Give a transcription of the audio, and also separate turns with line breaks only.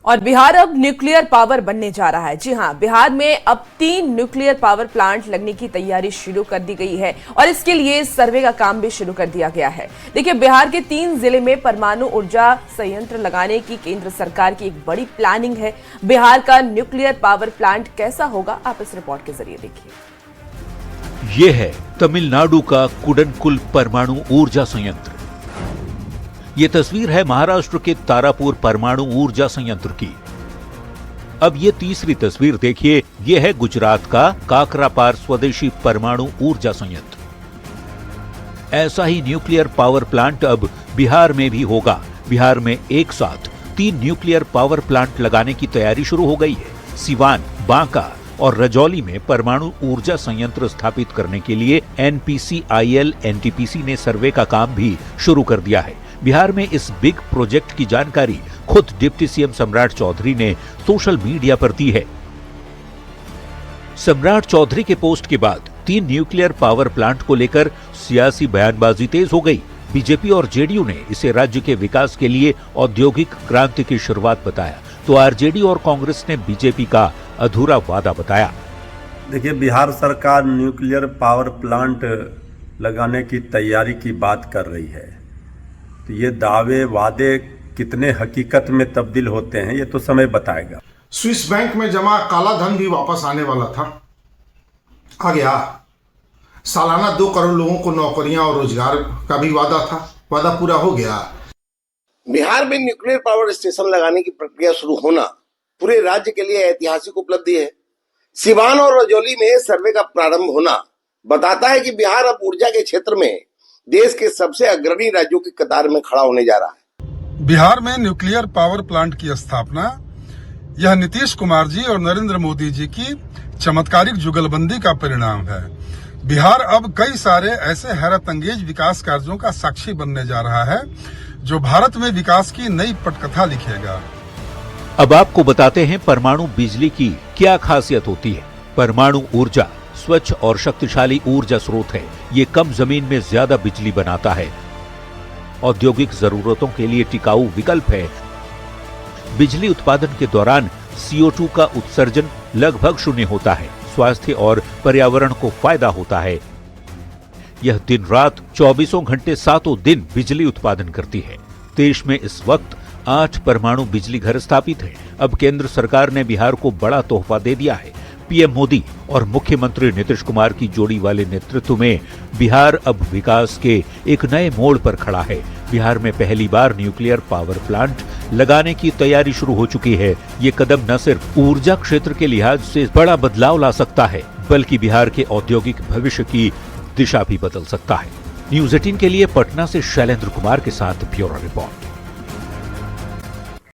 और बिहार अब nuclear power बनने जा रहा है। जी हां, बिहार में अब 3 न्यूक्लियर पावर प्लांट लगने की तैयारी शुरू कर दी गई है और इसके लिए सर्वे का काम भी शुरू कर दिया गया है। देखिए, बिहार के 3 जिले में परमाणु ऊर्जा संयंत्र लगाने की केंद्र सरकार की एक बड़ी प्लानिंग है। बिहार का न्यूक्लियर पावर प्लांट कैसा होगा, आप इस रिपोर्ट के जरिए देखिए।
ये है तमिलनाडु का कुडनकुल परमाणु ऊर्जा संयंत्र। ये तस्वीर है महाराष्ट्र के तारापुर परमाणु ऊर्जा संयंत्र की। अब ये तीसरी तस्वीर देखिए, ये है गुजरात का काकरापार स्वदेशी परमाणु ऊर्जा संयंत्र। ऐसा ही न्यूक्लियर पावर प्लांट अब बिहार में भी होगा। बिहार में एक साथ 3 न्यूक्लियर पावर प्लांट लगाने की तैयारी शुरू हो गई है। सिवान, बांका और रजौली में परमाणु ऊर्जा संयंत्र स्थापित करने के लिए NPCIL NTPC ने सर्वे का काम भी शुरू कर दिया है। बिहार में इस बिग प्रोजेक्ट की जानकारी खुद डिप्टी सीएम सम्राट चौधरी ने सोशल मीडिया पर दी है। सम्राट चौधरी के पोस्ट के बाद 3 न्यूक्लियर पावर प्लांट को लेकर सियासी बयानबाजी तेज हो गई। बीजेपी और जेडीयू ने इसे राज्य के विकास के लिए औद्योगिक क्रांति की शुरुआत बताया, तो आरजेडी और कांग्रेस ने बीजेपी का अधूरा वादा बताया।
देखिए, बिहार सरकार न्यूक्लियर पावर प्लांट लगाने की तैयारी की बात कर रही है, तो ये दावे वादे कितने हकीकत में तब्दील होते हैं ये तो समय बताएगा।
स्विस बैंक में जमा काला धन भी वापस आने वाला था, आ गया। सालाना 2 करोड़ लोगों को नौकरियां और रोजगार का भी वादा था, वादा पूरा हो गया।
बिहार में न्यूक्लियर पावर स्टेशन लगाने की प्रक्रिया शुरू होना पूरे राज्य के लिए ऐतिहासिक उपलब्धि है। सिवान और रजौली में सर्वे का प्रारंभ होना बताता है कि बिहार अब ऊर्जा के क्षेत्र में देश के सबसे अग्रणी राज्यों की कतार में खड़ा होने जा रहा है।
बिहार में न्यूक्लियर पावर प्लांट की स्थापना यह नीतीश कुमार जी और नरेंद्र मोदी जी की चमत्कारिक जुगलबंदी का परिणाम है। बिहार अब कई सारे ऐसे हैरत अंगेज विकास कार्यों का साक्षी बनने जा रहा है जो भारत में विकास की नई पटकथा लिखेगा।
अब आपको बताते हैं परमाणु बिजली की क्या खासियत होती है। परमाणु ऊर्जा स्वच्छ और शक्तिशाली ऊर्जा स्रोत है। ये कम जमीन में ज्यादा बिजली बनाता है। औद्योगिक जरूरतों के लिए टिकाऊ विकल्प है। बिजली उत्पादन के दौरान CO2 का उत्सर्जन लगभग शून्य होता है। स्वास्थ्य और पर्यावरण को फायदा होता है। यह दिन रात 24 घंटे 7 दिन बिजली उत्पादन करती है। देश में इस वक्त 8 परमाणु बिजली घर स्थापित हैं। अब केंद्र सरकार ने बिहार को बड़ा तोहफा दे दिया है। पीएम मोदी और मुख्यमंत्री नीतीश कुमार की जोड़ी वाले नेतृत्व में बिहार अब विकास के एक नए मोड़ पर खड़ा है। बिहार में पहली बार न्यूक्लियर पावर प्लांट लगाने की तैयारी शुरू हो चुकी है। ये कदम न सिर्फ ऊर्जा क्षेत्र के लिहाज से बड़ा बदलाव ला सकता है, बल्कि बिहार के औद्योगिक भविष्य की दिशा भी बदल सकता है। न्यूज़ 18 के लिए पटना से शैलेंद्र कुमार के साथ ब्यूरो रिपोर्ट।